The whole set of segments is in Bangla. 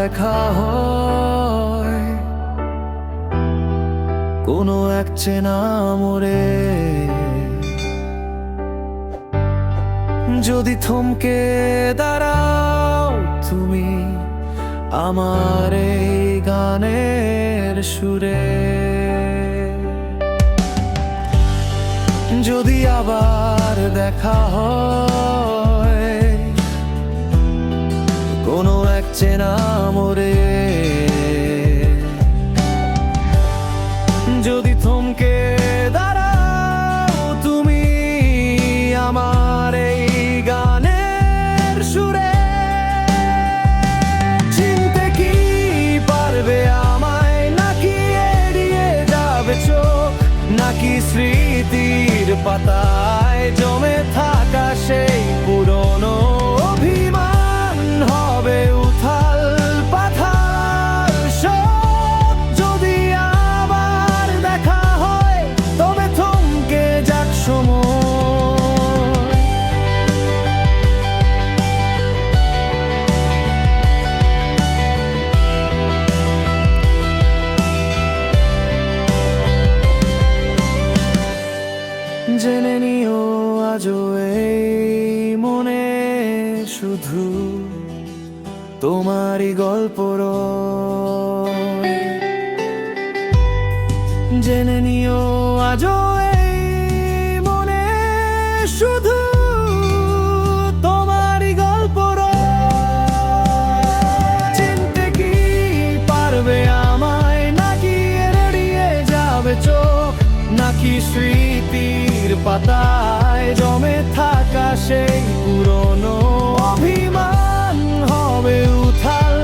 দেখা হয় কোনো এক চেনা মোড়ে, যদি থমকে দাঁড়াও তুমি আমার এই গানের সুরে, যদি আবার দেখা হয় কোনো এক চেনা মোড়ে, যদি থমকে দাঁড়াও তুমি আমার এই গানের সুরে, চিনতে কি পারবে আমায়, নাকি এড়িয়ে যাবে চোখ, নাকি স্মৃতির পাতায় জমে থাকা সেই পুরনো অভিমান হবে উথাল পাথাল সব। যদি আবার দেখা হয় তবে থমকে যাক সময়, জেনে নিও আজও এই মনে শুধু তোমারই গল্প রয়। জেনে নিও আজও এই মনে শুধু তোমারই গল্প রয়। চিনতে কি পারবে আমায়, নাকি এড়িয়ে যাবে চোখ, নাকি স্মৃতির পাতায় জমে থাকা সেই পুরনো অভিমান হবে উথাল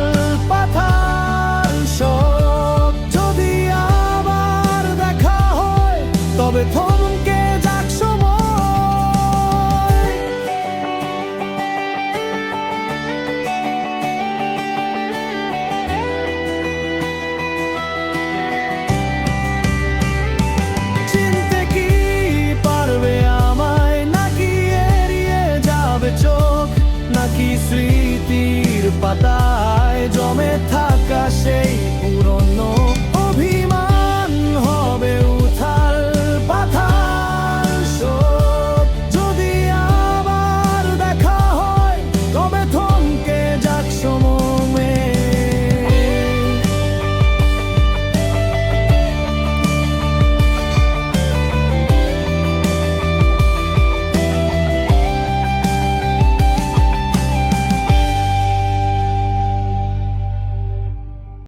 পাথাল সব। যদি আবার দেখা হয় তবে থমকে যাক সময়, চিনতে কি পারবে আমায়, নাকি এড়িয়ে যাবে চোখ, নাকি স্মৃতির পাতায় জমে থাকা সেই